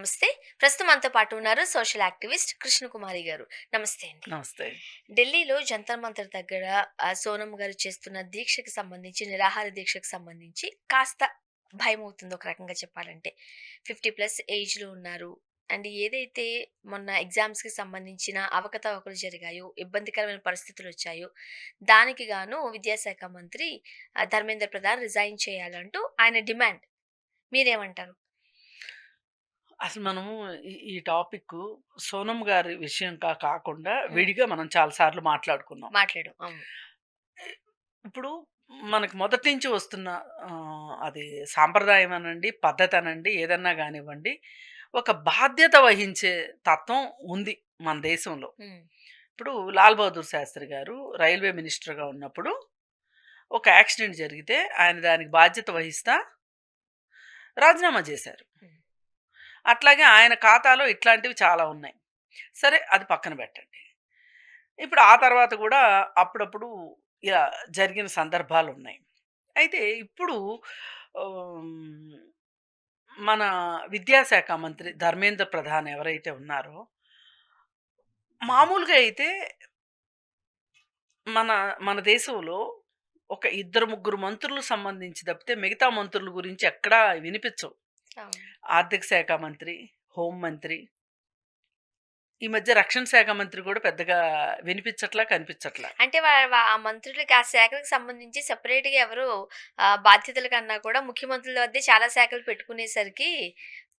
నమస్తే. ప్రస్తుతం మనతో పాటు ఉన్నారు సోషల్ యాక్టివిస్ట్ కృష్ణకుమారి గారు. నమస్తే అండి. నమస్తే. ఢిల్లీలో జంతర్ మంతర్ దగ్గర సోనమ్ గారు చేస్తున్న దీక్షకి సంబంధించి, నిరాహార దీక్షకి సంబంధించి కాస్త భయమవుతుంది ఒక రకంగా చెప్పాలంటే. 50+ ఏజ్‌లో ఉన్నారు. అండ్ ఏదైతే మొన్న ఎగ్జామ్స్‌కి సంబంధించిన అవకతవకలు జరిగాయో, ఇబ్బందికరమైన పరిస్థితులొచ్చాయో, దానికి గాను విద్యాశాఖ మంత్రి ధర్మేంద్ర ప్రధాన్ రిజైన్ చేయాలంటూ ఆయన డిమాండ్. మీరేమంటారు? అసలు మనము ఈ టాపిక్కు సోనమ్ గారి విషయం కాకుండా హ్మ్. విడిగా మనం చాలా సార్లు మాట్లాడుకున్నాం. మాట్లాడాం. అవును. ఇప్పుడు మనకు మొదటి నుంచి వస్తున్న అది సాంప్రదాయం అనండి, పద్ధతి అనండి, ఏదన్నా గానివ్వండి, ఒక బాధ్యత వహించే తత్వం ఉంది మన దేశంలో. హ్మ్. ఇప్పుడు లాల్ బహదూర్ శాస్త్రి గారు రైల్వే మినిస్టర్‌గా ఉన్నప్పుడు ఒక యాక్సిడెంట్ జరిగితే ఆయన దానికి బాధ్యత వహిస్తా రాజీనామా చేశారు. హ్మ్. అట్లాగే ఆయన ఖాతాలో ఇట్లాంటివి చాలా ఉన్నాయి. సరే అది పక్కన పెట్టండి. ఇప్పుడు ఆ తర్వాత గూడా అప్పుడప్పుడు ఇలా జరిగిన సందర్భాలున్నాయి. అయితే ఇప్పుడు హ్మ్, మన విద్యాశాఖ మంత్రి ధర్మేంద్ర ప్రధాన్ ఎవరైతే ఉన్నారో, మామూలుగా అయితే మన మన దేశంలో ఒక ఇద్దరు, ముగ్గురు మంత్రులు సంబంధించి తప్పితే మిగతా మంత్రుల గురించి ఎక్కడా వినిపించవు. అవును. ఆర్థిక శాఖ మంత్రి, హోం మంత్రి, ఈ మధ్య రక్షణ శాఖ మంత్రి కూడా పెద్దగా వినిపించట్లా, కనిపించట్లా. అంటే వా వా ఆ మంత్రులకి ఆ శాఖలకు సంబంధించి సెపరేట్‌గా ఎవరు బాధ్యతల కన్నా కూడా ముఖ్యమంత్రుల వద్దే చాలా శాఖలు పెట్టుకునేసరికి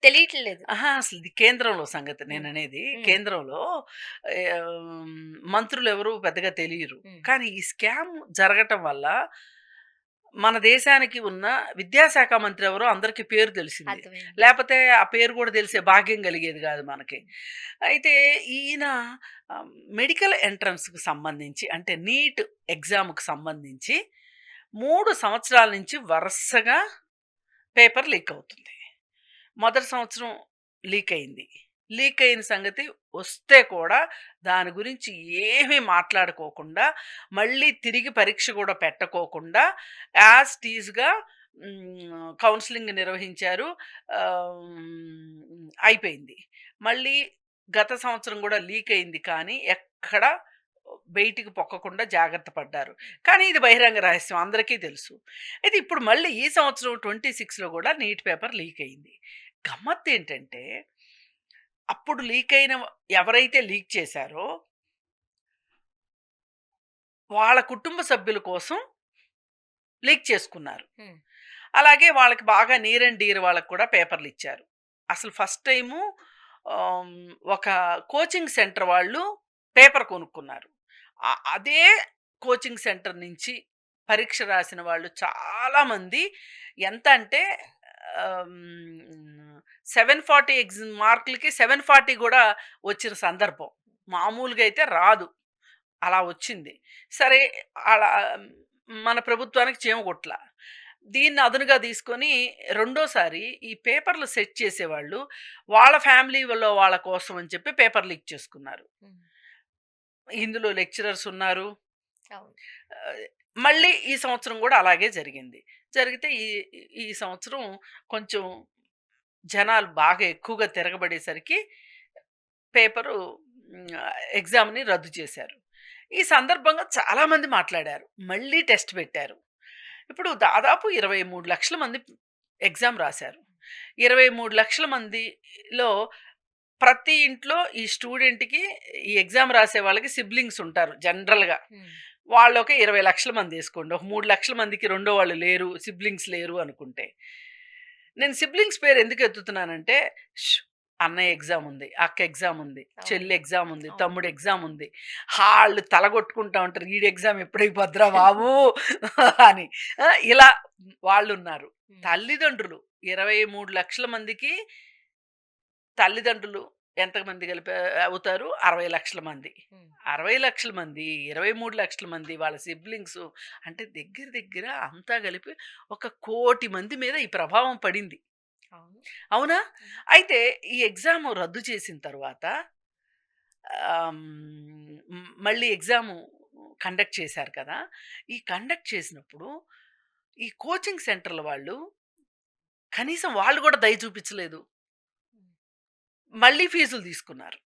తెలియట్లేదు. అహా! అసలిది కేంద్రంలో సంగతి హ్మ్. నేననేది. హ్మ్. కేంద్రంలో మంత్రులెవరు పెద్దగా తెలీరు. హ్మ్. కానీ ఈ స్కామ్ జరగటం వల్ల మన దేశానికి ఉన్న విద్యాశాఖ మంత్రి ఎవరో అందరికీ పేరు తెలిసింది. అర్థమైంది. లేపోతే ఆ పేరు గూడా తెలిసే భాగ్యం కలిగేది గాదు మనకి. అయితే ఈయన ఆహ్, మెడికల్ ఎంట్రన్స్‌కి సంబంధించి అంటే నీట్ ఎగ్జామ్‌కి సంబంధించి 3 సంవత్సరాల నుంచి వరుసగా పేపర్ లీక్ అవుతుంది. మొదటి సంవత్సరం లీక్ అయింది. లీక్ అయిన సంగతి వస్తే కూడా దాని గురించి ఏమీ మాట్లాడుకోకుండా, మళ్ళీ తిరిగి పరీక్ష కూడా పెట్టకోకుండా యాజ్ టీజ్‌గా కౌన్సెలింగ్ నిర్వహించారు. అయిపోయింది. మళ్ళీ గత సంవత్సరం కూడా లీక్ అయింది కానీ ఎక్కడ బయటికి పొక్కకుండా జాగ్రత్త పడ్డారు. కానీ ఇది బహిరంగ రహస్యం అందరికీ తెలుసు. అయితే ఇప్పుడు మళ్ళీ ఈ సంవత్సరం 26లో కూడా నీట్ పేపర్ లీక్ అయింది. గమ్మత్తేంటంటే, అప్పుడు లీకయిన ఎవరైతే లీక్ చేశారో, వాళ్ళ కుటుంబ సభ్యుల కోసం లీక్ చేసుకున్నారు. హ్మ్. అలాగే వాళ్ళకి బాగా నియర్ అండ్ డియర్ వాళ్ళకి కూడా పేపర్‌లిచ్చారు. అసలు ఫస్ట్ టైము ఆహ్, ఒక కోచింగ్ సెంటర్ వాళ్ళు పేపర్ కొనుక్కున్నారు. అదే కోచింగ్ సెంటర్ నుంచి పరీక్ష రాసిన వాళ్ళు చాలామంది ఎంత అంటే హ్మ్, 740 మార్కులకి 740 గూడా వచ్చిన సందర్భం. మామూలుగా అయితే రాదు. అలా వచ్చింది. సరే అలా మన ప్రభుత్వానికి చీమ కుట్ల. దీన్ని అదునుగా తీసుకొని రెండోసారి ఈ పేపర్‌లు సెట్ చేసేవాళ్ళు వాళ్ళ ఫ్యామిలీలో వాళ్ళ కోసం అని చెప్పి పేపర్ లీక్ చేసుకున్నారు. హ్మ్. ఇందులో లెక్చరర్స్ ఉన్నారు. అవును. ఆహ్, మళ్ళీ ఈ సంవత్సరం గూడా అలాగే జరిగింది. జరిగితే ఈ ఈ సంవత్సరం కొంచెం జనాలు బాగా ఎక్కువగా తిరగబడేసరికి పేపరు ఎగ్జామ్‌ని రద్దు చేశారు. ఈ సందర్భంగా చాలామంది మాట్లాడారు. మళ్ళీ టెస్ట్ పెట్టారు. ఇప్పుడు దాదాపు 23,00,000 మంది ఎగ్జామ్ రాశారు. 23,00,000 మందిలో ప్రతి ఇంట్లో ఈ స్టూడెంట్‌కి ఈ ఎగ్జామ్ రాసే వాళ్ళకి సిబ్లింగ్స్ ఉంటారు జనరల్‌గా. హ్మ్. వాళ్ళొక 20,00,000 మందేసుకోండి. ఒక 3,00,000 మందికి రెండో వాళ్ళు లేరు, సిబ్లింగ్స్ లేరు అనుకుంటే. నేను సిబ్లింగ్స్ పేరు ఎందుకు ఎత్తుతున్నానంటే, ష్ అన్నయ్య ఎగ్జామ్ ఉంది, అక్క ఎగ్జామ్ ఉంది, అవును. చెల్లి ఎగ్జామ్ ఉంది, అవును. తమ్ముడు ఎగ్జామ్ ఉంది. ఆళ్ళు తలగొట్టుకుంటా ఉంటారు. ఈడి ఎగ్జామ్ ఎప్పుడైపోద్దిరా బాబు అని. ఇలా వాళ్ళున్నారు. హ్మ్. తల్లిదండ్రులు 23,00,000 మందికి తల్లిదండ్రులు ఎంతమంది కలిపి అవుతారు? 60,00,000 మంది. హ్మ్. 60,00,000 మంది, 23,00,000 మంది వాళ్ళ సిబ్లింగ్సు అంటే దగ్గర దగ్గర అంతా కలిపి ఒక 1,00,00,000 మంది మీద ఈ ప్రభావం పడింది. అవును. అవునా? హ్మ్. అయితే ఈ ఎగ్జామ్ రద్దు చేసిన తరువాత మళ్ళీ ఎగ్జాము కండక్ట్ చేశారు కదా! ఈ కండక్ట్ చేసినప్పుడు ఈ కోచింగ్ సెంటర్‌ల వాళ్ళు కనీసం వాళ్ళు గూడా దయ చూపించలేదు. హ్మ్. మళ్ళీ ఫీజులు తీసుకున్నారు.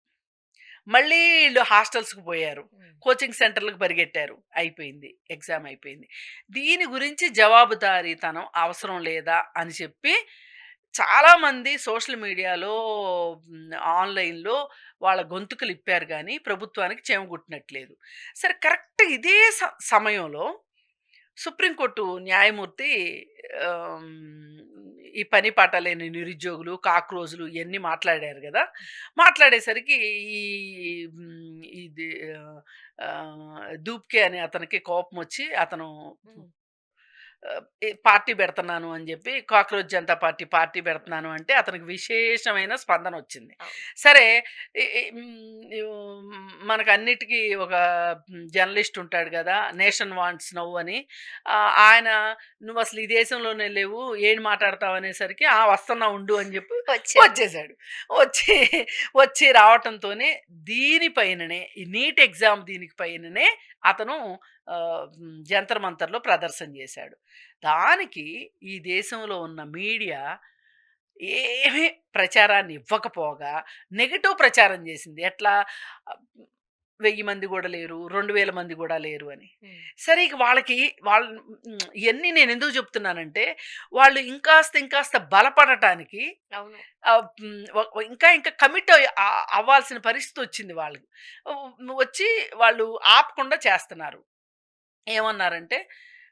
మళ్ళీ ఈళ్ళు హాస్టల్స్‌కి పోయారు. హ్మ్. కోచింగ్ సెంటర్‌లకు పరిగెట్టారు. అయిపోయింది. ఎగ్జామ్ అయిపోయింది. దీని గురించి జవాబుదారీతనం అవసరం లేదా అని చెప్పి చాలామంది సోషల్ మీడియాలో, ఆన్‌లైన్‌లో వాళ్ళ గొంతుకలిప్పారు గానీ, ప్రభుత్వానికి చీమ కుట్టినట్లేదు. సరే కరెక్ట్ ఇదే సమయంలో సుప్రీంకోర్టు న్యాయమూర్తి ఆహ్, ఈ పని పాట లేని నిరుద్యోగులు, కాక్రోజులు ఇయన్నీ మాట్లాడారు గదా! మాట్లాడేసరికి ఈ ఇది దూప్కే అనే అతనికి కోపమొచ్చి అతను హ్మ్. ఈ పార్టీ పెడుతున్నాను అని జెప్పి, కాక్రోచ్ జనతా పార్టీ పార్టీ పెడుతున్నాను అంటే అతనికి విశేషమైన స్పందనొచ్చింది. అవును. సరే ఈ ఈ మనకన్నిటికి ఒక జర్నలిస్ట్ ఉంటాడు గదా! నేషన్ వాంట్స్ నౌ అని. ఆయన "నువ్వసలు ఈ దేశంలోనే లేవు. ఏం మాట్లాడతావు" అనేసరికి "ఆ! వస్తున్నా ఉండు" అని జెప్పి వచ్చారు. వచ్చేసాడు. వచ్చి వచ్చి రావటంతోనే దీనిపైననే ఈ నీట్ ఎగ్జామ్ దీనికి పైననే అతను జంతర్ మంతర్‌లో ప్రదర్శన జేశాడు. దానికి ఈ దేశంలో ఉన్న మీడియా ఏమీ ప్రచారాన్ని ఇవ్వకపోగా నెగెటివ్ ప్రచారం జేసింది. ఎట్లా? ఆహ్, 1000 మంది గూడా లేరు, 2000 మంది గూడా లేరు అని. హ్మ్. సరే ఇక వాళ్ళకి వాళ్ళు ఇయన్నీ నేనెందుకు జెప్తున్నానంటే, వాళ్ళు ఇంకాస్త ఇంకాస్త బలపడటానికి అవును. ఇంకా ఇంకా కమిట్ అవ్వాల్సిన పరిస్థితొచ్చింది వాళ్ళకి. వచ్చి వాళ్ళు ఆపకుండా చేస్తున్నారు. ఏమన్నారంటే,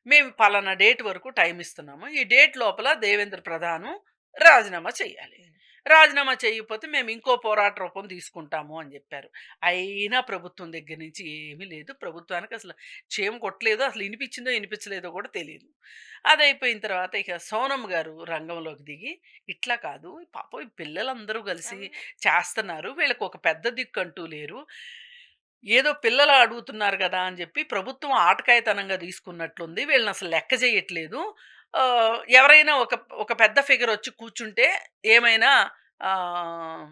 "మేము పలానా డేట్ వరకు టైమ్ ఇస్తున్నాము. ఈ డేట్ లోపల దేవేంద్ర ప్రధాను రాజీనామా చేయాలి. హ్మ్. రాజీనామా చేయకపోతే మేము ఇంకో పోరాట రూపం తీసుకుంటాము" అని జెప్పారు. అయినా ప్రభుత్వం దగ్గర నుంచి ఏమీ లేదు. ప్రభుత్వానికి అసలు చీమ కొట్టలేదు. అసలు ఇనిపించిందో, ఇనిపించలేదో కూడా తెలీదు. అదయిపోయిన తర్వాత ఇక సోనమ్ గారు రంగంలోకి దిగి, "ఇట్లా కాదు పాపం ఈ పిల్లలందరూ కలిసి అవును. చేస్తన్నారు. వీళ్ళకొక పెద్ద దిక్కంటూ లేరు. ఏదో పిల్లలు అడుగుతున్నారు గదా!" అని జెప్పి ప్రభుత్వం ఆటకాయతనంగా తీసుకున్నట్లుంది. వీళ్ళనసలు లెక్క చేయట్లేదు. ఎవరైనా ఒక పెద్ద ఫిగరొచ్చి కూర్చుంటే ఏమైనా ఆహ్,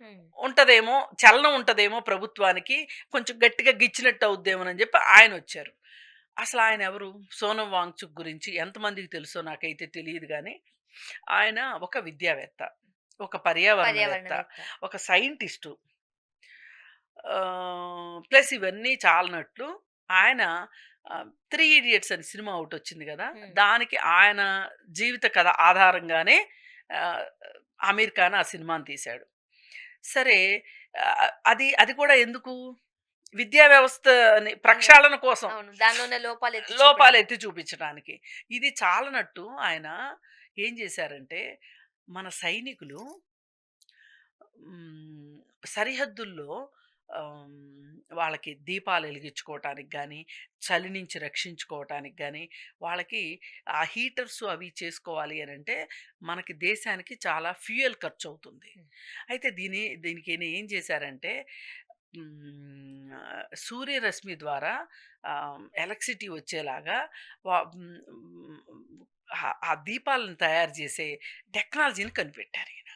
హ్మ్. ఉంటదేమో, చలనం ఉంటదేమో ప్రభుత్వానికి. కొంచెం గట్టిగా గిచ్చినట్టు అవుద్దేమోనని జెప్పి ఆయనొచ్చారు. అసలాయనెవరు? సోనమ్ వాంగ్‌చుక్ గురించి ఎంతమందికి తెలుసో నాకైతే తెలీదు గానీ, ఆయన ఒక విద్యావేత్త, ఒక పర్యావరణవేత్త, పర్యావరణవేత్త. ఒక సైంటిస్టు. ప్లస్ ఇవన్నీ చాలనట్లు ఆయన 'త్రీ ఇడియట్స్' అని సినిమా ఒకటొచ్చింది గదా! హ్మ్. దానికి ఆయన జీవిత కథ ఆధారంగానే ఆహ్, ఆమీర్ ఖాన్ ఆ సినిమాని తీశాడు. సరే అది అది కూడా ఎందుకు? విద్యా వ్యవస్థని అవును. ప్రక్షాళన కోసం. అవును. దానిలో ఉన్న లోపాలు ఎత్తి చూపడానికి. లోపాలెత్తి చూపించడానికి. ఇది చాలనట్టు ఆయన ఏం జేశారంటే, మన సైనికులు హ్మ్. సరిహద్దుల్లో వాళ్ళకి దీపాలు ఎలిగించుకోవటానికి గానీ, చలి నుంచి రక్షించుకోవటానికి గానీ, వాళ్ళకి ఆ హీటర్స్ అవి చేసుకోవాలి అనంటే, మనకి దేశానికి చాలా ఫ్యూయల్ ఖర్చవుతుంది. హ్మ్. అయితే దీనికి ఈయన ఏం చేశారంటే, సూర్యరశ్మి ద్వారా ఎలక్ట్రిసిటీ వచ్చేలాగా ఆ దీపాలను తయారు చేసే టెక్నాలజీని కనిపెట్టారు ఈయన.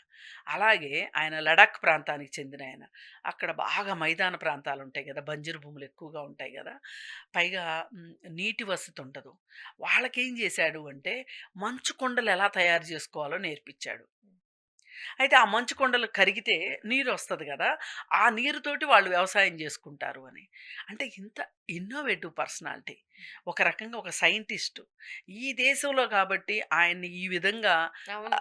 అలాగే ఆయన లడాక్ ప్రాంతానికి చెందినాయన. అక్కడ బాగా మైదాన ప్రాంతాలుంటాయి గదా! బంజరు భూములు ఎక్కువగా ఉంటాయి గదా! పైగా నీటి వసతి ఉండదు. వాళ్ళకేం జేశాడు అంటే, మంచు కొండలు ఎలా తయారు జేసుకోవాలో నేర్పిచ్చాడు. అయితే ఆ మంచు కొండలు కరిగితే నీరొస్తది గదా! ఆ నీరుతోటి వాళ్ళు వ్యవసాయం జేసుకుంటారు అని. అంటే ఇంత ఇన్నోవేటివ్ పర్సనాలిటీ. ఒక రకంగా ఒక సైంటిస్టు. ఈ దేశంలో కాబట్టి ఆయన్ని ఈ విధంగా అవును.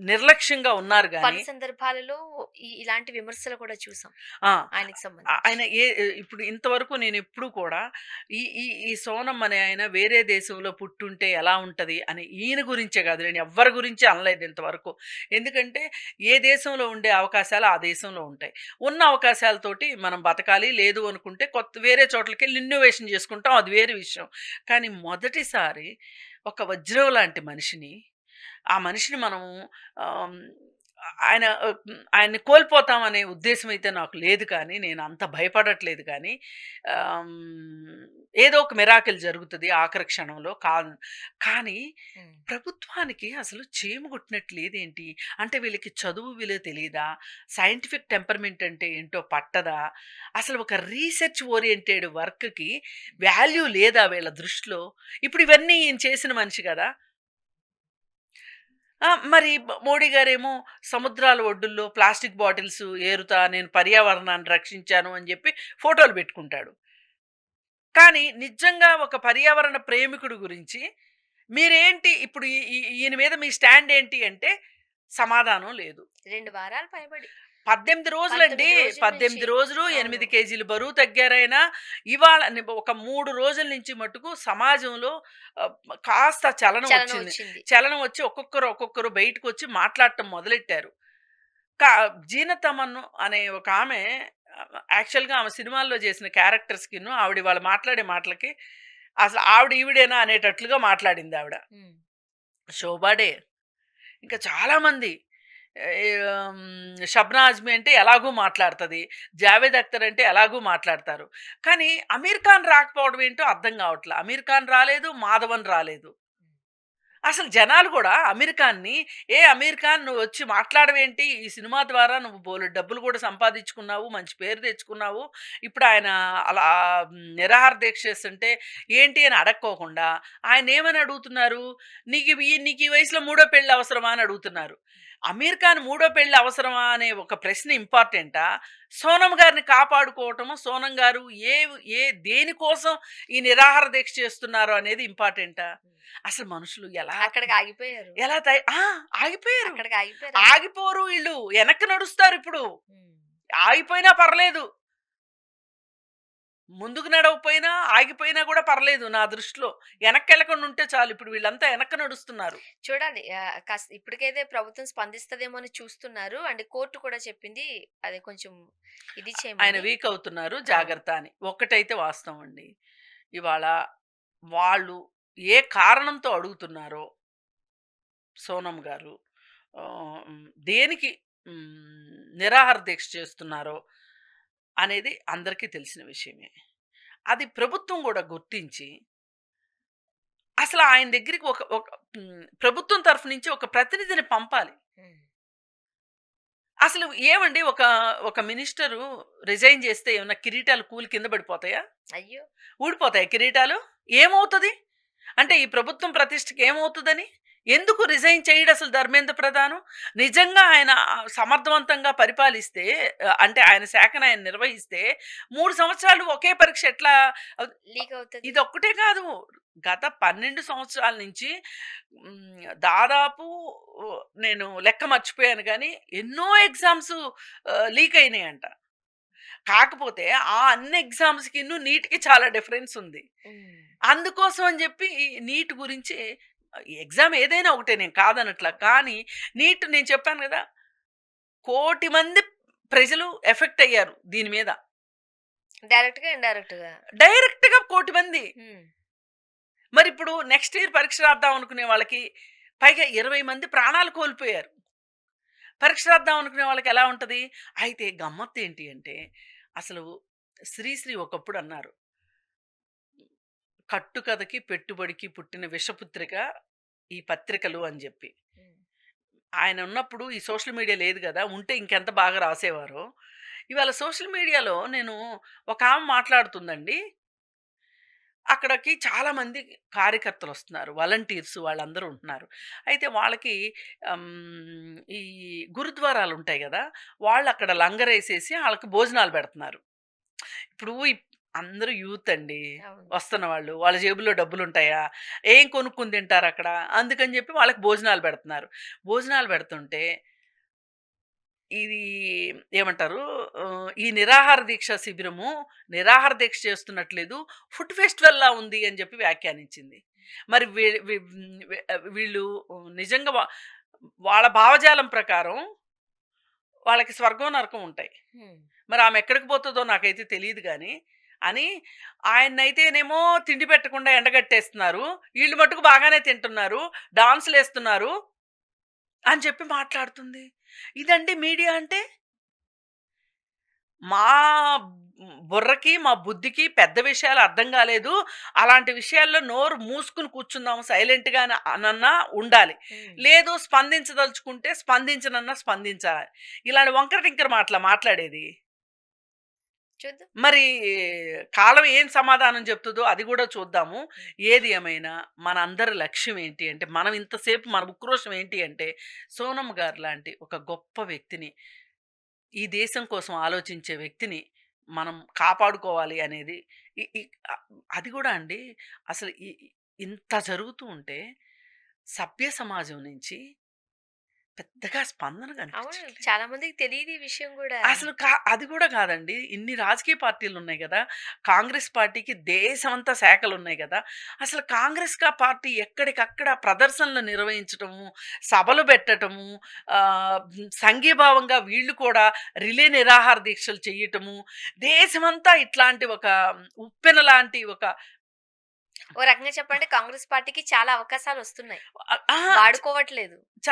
నిర్లక్ష్యంగా ఉన్నారు గానీ పలు సందర్భాలలో ఇలాంటి విమర్శలు కూడా చూసాం. ఆ! ఆయనకి సంబంధించి. ఆయన ఇప్పుడు ఇంతవరకు నేనెప్పుడు కూడా ఈ సోనమ్ అనే ఆయన వేరే దేశంలో పుట్టుంటే ఎలా ఉంటది అని ఈయన గురించే కాదు. నేను ఎవ్వరి గురించి అనలేదు ఇంతవరకు. ఎందుకంటే ఏ దేశంలో ఉండే అవకాశాలు ఆ దేశంలో ఉంటాయి. ఉన్న అవకాశాలతోటి మనం బతకాలి. లేదు అనుకుంటే వేరే చోట్లకెళ్ళి ఇన్నోవేషన్ చేసుకుంటాం. అది వేరే విషయం. కానీ మొదటిసారి ఒక వజ్రం లాంటి మనిషిని, ఆ మనిషిని మనము ఆహ్, ఆయన్ని కోల్పోతామనే ఉద్దేశ్యం అయితే నాకు లేదు కానీ, నేను అంత భయపడట్లేదు కానీ, ఆహ్, ఏదో ఒక మిరాకిల్ జరుగుతది ఆఖరి క్షణంలో. కానీ హ్మ్. ప్రభుత్వానికి అసలు చీమ కుట్టినట్టు లేదేంటి? అంటే వీళ్ళకి చదువు విలువ తెలీదా? సైంటిఫిక్ టెంపర్‌మెంట్ అంటే ఏంటో పట్టదా? అసలు ఒక రీసెర్చ్ ఓరియెంటెడ్ వర్క్‌కి వాల్యూ లేదా వీళ్ళ దృష్టిలో? ఇప్పుడు ఇవన్నీ ఈయన చేసిన మనిషి గదా! మరి మోడీ గారేమో సముద్రాల ఒడ్డుల్లో ప్లాస్టిక్ బాటిల్స్ ఏరుతా నేను పర్యావరణాన్ని రక్షించాను అని చెప్పి ఫోటోలు పెట్టుకుంటాడు. కానీ నిజంగా ఒక పర్యావరణ ప్రేమికుడు గురించి మీరేంటి ఇప్పుడు ఈయన మీద మీ స్టాండ్ ఏంటి అంటే సమాధానం లేదు. 2 వారాలు పైబడి 18 రోజులండి. 19 రోజుల నుంచి 18 రోజులు అవును. 8 కేజీలు బరువు తగ్గారాయన. ఇవాళ ఒక 3 రోజుల నుంచి మట్టుకు సమాజంలో ఆహ్, కాస్త చలనం చలనం వచ్చింది. వచ్చింది. చలనం వచ్చి ఒక్కొక్కరు బయటకొచ్చి మాట్లాడటం మొదలెట్టారు. కా జీనతమన్ను అనే ఒక ఆమె యాక్చువల్‌గా ఆమె సినిమాల్లో చేసిన క్యారెక్టర్స్‌కిను ఆవిడ మాట్లాడే మాటలకి అసలు ఆవిడ ఈవిడేనా అనేటట్లుగా మాట్లాడిందావిడ. హ్మ్. శోభా డే. ఇంకా చాలామంది షబ్నా ఆజ్మీ అంటే ఎలాగూ మాట్లాడుతది. జావేద్ అఖ్తర్ అంటే ఎలాగూ మాట్లాడతారు. కానీ అమీర్ ఖాన్ రాకపోవడం ఏంటో అర్థం కావట్ల. అమీర్ ఖాన్ రాలేదు, మాధవన్ రాలేదు. అసలు జనాలు కూడా అమీర్ ఖాన్‌ని, "ఏ అమీర్ ఖాన్ నువ్వొచ్చి మాట్లాడవేంటి? ఈ సినిమా ద్వారా నువ్వు బోలెడు డబ్బులు కూడా సంపాదించుకున్నావు. మంచి పేరు తెచ్చుకున్నావు. ఇప్పుడు ఆయన అలా నిరాహార దీక్ష చేస్తుంటే ఏంటి?" అని అడక్కోకుండా ఆయనేమని అడుగుతున్నారు? "నీకు ఈ వయసులో మూడో పెళ్లి అవసరమా?" అని అడుగుతున్నారు. అమీర్ ఖాన్ మూడో పెళ్లి అవసరమా అనే ఒక ప్రశ్న ఇంపార్టెంటా? సోనమ్ గారిని కాపాడుకోవటము, సోనం గారు ఏ ఏ దేనికోసం ఈ నిరాహార దీక్ష చేస్తున్నారో అనేది ఇంపార్టెంటా? అసలు మనుషులు ఎలా అక్కడికి ఆగిపోయారు. ఎలా తయ ఆ! ఆగిపోయారు. అక్కడికి ఆగిపోయారు. ఆగిపోరు ఈళ్ళు. వెనక్కి నడుస్తారిప్పుడు. హ్మ్. ఆగిపోయినా పర్లేదు. ముందుకు నడవకపోయినా, ఆగిపోయినా కూడా పర్లేదు నా దృష్టిలో. వెనక్కెళ్ళకుండా ఉంటే చాలు. ఇప్పుడు వీళ్ళంతా వెనక్కి నడుస్తున్నారు. చూడాలి. కాస్త ఇప్పటికైతే ప్రభుత్వం స్పందిస్తదేమో అని చూస్తున్నారు. అండ్ కోర్ట్ కూడా చెప్పింది అది కొంచెం ఇది ఆయన చేయమని. వీక్ అవుతున్నారు అవును. జాగ్రత్త అని. ఒక్కటైతే వాస్తవం అండి. ఇవాళ వాళ్ళు ఏ కారణంతో అడుగుతున్నారో సోనమ్ గారు దేనికి నిరాహార దీక్ష చేస్తున్నారో అనేది అందరికీ తెలిసిన విషయమే. అది ప్రభుత్వం గూడా గుర్తించి, అసలు ఆయన దగ్గరికి ఒక ఒక ప్రభుత్వం తరఫు నుంచి ఒక ప్రతినిధిని పంపాలి. హ్మ్. అసలు ఏమండి ఒక మినిస్టరు రిజైన్ చేస్తే ఏమన్నా కిరీటాలు కూలి కింద పడిపోతాయా? అయ్యో! ఊడిపోతాయా కిరీటాలు? ఏమవుతది? అంటే ఈ ప్రభుత్వం ప్రతిష్టకి ఏమవుతదని? ఎందుకు రిజైన్ చేయడసలు ధర్మేంద్ర ప్రధాను? నిజంగా ఆయన సమర్థవంతంగా పరిపాలిస్తే అంటే ఆయన శాఖను ఆయన నిర్వహిస్తే 3 సంవత్సరాలు ఒకే పరీక్ష ఎట్లా లీక్ అవుతది. ఇదొక్కటే కాదు. గత 12 సంవత్సరాల నుంచి దాదాపు నేను లెక్క మర్చిపోయాను గానీ ఎన్నో ఎగ్జామ్స్ లీక్ అయినాయంట. కాకపోతే ఆ అన్ని ఎగ్జామ్స్‌కిను నీట్‌కి చాలా డిఫరెన్స్ ఉంది. హ్మ్. అందుకోసం అని జెప్పి ఈ నీట్ గురించి ఎగ్జామ్ ఏదైనా ఒకటే నేను కాదనట్లా. కానీ నీట్ నేను చెప్పాను గదా! 1,00,00,000 మంది ప్రజలు ఎఫెక్ట్ అయ్యారు దీని మీద. డైరెక్ట్‌గా, ఇండైరెక్ట్‌గా. డైరెక్ట్‌గా 1,00,00,000 మంది. హ్మ్. మరిప్పుడు నెక్స్ట్ ఇయర్ పరీక్ష రాద్దాం అనుకునే వాళ్ళకి పైగా 20 మంది ప్రాణాలు కోల్పోయారు. పరీక్ష రాద్దాం అనుకునే వాళ్ళకి ఎలా ఉంటది? అయితే గమ్మత్తేంటి అంటే అసలు శ్రీశ్రీ ఒకప్పుడు అన్నారు. కట్టుకథకి, పెట్టుబడికి పుట్టిన విషపుత్రిక ఈ పత్రికలు అని జెప్పి. హ్మ్. ఆయన ఉన్నప్పుడు ఈ సోషల్ మీడియా లేదు గదా! ఉంటే ఇంకెంత బాగా రాసేవారో. ఇవాళ సోషల్ మీడియాలో నేను ఒక ఆమె మాట్లాడుతుందండి. అక్కడికి చాలామంది కార్యకర్తలొస్తున్నారు. వాలంటీర్స్ వాళ్ళందరూ ఉంటున్నారు. అయితే వాళ్ళకి ఈ గురుద్వారాలుంటాయి గదా! వాళ్ళక్కడ లంగరేసేసి ఆళ్ళకి భోజనాలు బెడుతున్నారు. ఇప్పుడు అందరూ యూత్ అండి. అవును. వస్తున్న వాళ్ళు. వాళ్ళ జేబులో డబ్బులుంటాయా? ఏం కొనుక్కొని తింటారక్కడ? అందుకని జెప్పి వాళ్ళకి భోజనాలు బెడుతున్నారు. భోజనాలు బెడుతుంటే ఇది ఏమంటారు? ఈ నిరాహార దీక్ష శిబిరము నిరాహార దీక్ష చేస్తున్నట్లేదు. ఫుడ్ ఫెస్టివల్‌లా ఉంది అని జెప్పి వ్యాఖ్యానించింది. మరి వీ వీ వీళ్ళు నిజంగా వాళ్ళ భావజాలం ప్రకారం వాళ్ళకి స్వర్గం, నరకం ఉంటాయి. హ్మ్. మరి ఆమె ఎక్కడికి పోతదో నాకైతే తెలీదు గానీ, అని ఆయన్నైతేనేమో తిండి పెట్టకుండా ఎండగట్టేస్తున్నారు. ఈళ్ళు మట్టుకు బాగానే తింటున్నారు. డాన్సులేస్తున్నారు అని చెప్పి మాట్లాడుతుంది. ఇదండి మీడియా అంటే? మా బుర్రకి, మా బుద్ధికి పెద్ద విషయాలు అర్థం గాలేదు. అలాంటి విషయాల్లో నోరు మూసుకొని కూర్చుందాం సైలెంట్‌గా అనన్నా ఉండాలి. హ్మ్. లేదు స్పందించదలుచుకుంటే స్పందించనన్నా స్పందించాలి. ఇలాంటి వంకర టింకర మాటలా మాట్లాడేది? చూద్దాం. మరి కాలం ఏం సమాధానం చెప్తుందో అది కూడా చూద్దాము. ఏది ఏమైనా మనందరి లక్ష్యం ఏంటి అంటే, మనం ఇంతసేపు మన ఉక్రోషం ఏంటి అంటే, సోనమ్ గారు లాంటి ఒక గొప్ప వ్యక్తిని, ఈ దేశం కోసం ఆలోచించే వ్యక్తిని మనం కాపాడుకోవాలి అనేది. ఇ ఇ అ అది కూడా అండి, అసలు ఇంత జరుగుతూ ఉంటే సభ్య సమాజం నుంచి పెద్దగా స్పందన అవును. కనిపించట్లేదు. చాలా మందికి తెలీదు ఈ విషయం గూడా. అసలు అది కూడా కాదండి. ఇన్ని రాజకీయ పార్టీలున్నాయి గదా! కాంగ్రెస్ పార్టీకి దేశమంతా శాఖలున్నాయి గదా! అసలు పార్టీ ఎక్కడికక్కడ ప్రదర్శనలు నిర్వహించటము, సభలు పెట్టటము, సంఘీభావంగా వీళ్ళు కూడా రిలే నిరాహార దీక్షలు చెయ్యటము, దేశమంతా ఇట్లాంటి ఒక ఉప్పెన లాంటి ఒక ఓ రకంగా చెప్పాలంటే కాంగ్రెస్ పార్టీకి చాలా అవకాశాలొస్తున్నాయి. అహా! వాడుకోవట్లేదు. చ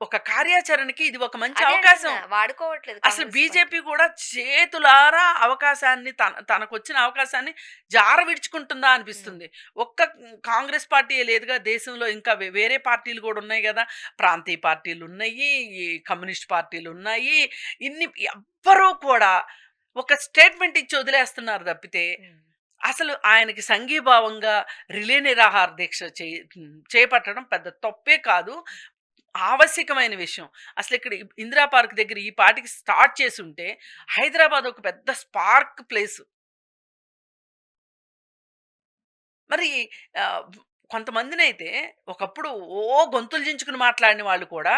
ఒక కార్యాచరణకి ఇది ఒక మంచి అదే అవకాశం. అంటున్నా. వాడుకోవట్లేదు అసలు కాంగ్రెస్ పార్టీ. బీజేపీ కూడా చేతులారా అవకాశాన్ని తనకొచ్చిన అవకాశాన్ని జార విడుచుకుంటుందా హ్మ్. అనిపిస్తుంది. ఒక్క కాంగ్రెస్ పార్టీయే లేదుగా దేశంలో, ఇంకా వేరే పార్టీలు కూడా ఉన్నాయి గదా! ప్రాంతీయ పార్టీలున్నయి, ఈ కమ్యూనిస్ట్ పార్టీలున్నాయి. ఎవ్వరూ కూడా ఒక స్టేట్మెంట్ ఇచ్చి వదిలేస్తున్నారు తప్పితే, హ్మ్. అసలు ఆయనకి సంఘీభావంగా రిలే నిరాహార దీక్ష చేపట్టడం పెద్ద తప్పే కాదు. ఆవశ్యకమైన విషయం. అసలిక్కడ ఇందిరా పార్క్ దగ్గర ఈ పాటికి స్టార్ట్ చేసుంటే, హైదరాబాద్ ఒక పెద్ద స్పార్క్ ప్లేసు. మరి ఆహ్, కొంతమందినైతే ఒకప్పుడు గొంతులు చించుకుని మాట్లాడిన వాళ్ళు కూడా,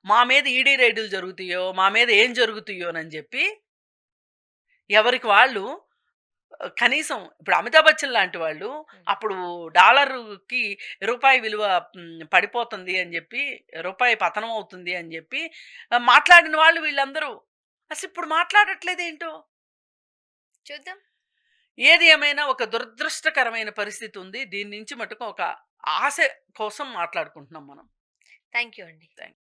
మా మీద ఈడీ రైడులు జరుగుతాయో, మా మీద ఏం జరుగుతాయోనని జెప్పి, ఎవరికి వాళ్ళు కనీసం ఇప్పుడు అమితాబ్ బచ్చన్ లాంటి వాళ్ళు హ్మ్. అప్పుడు డాలర్‌కి రూపాయి విలువ పడిపోతుంది అని జెప్పి, రూపాయి పతనం అవుతుంది అని జెప్పి మాట్లాడిన వాళ్ళు వీళ్ళందరూ. అసలిప్పుడు మాట్లాడట్లేదేంటో? చూద్దాం. ఏది ఏమైనా ఒక దురదృష్టకరమైన పరిస్థితి ఉంది. దీని నుంచి మటుకు ఒక ఆశ కోసం మాట్లాడుకుంటున్నాం మనం. థాంక్ యూ అండి. థాంక్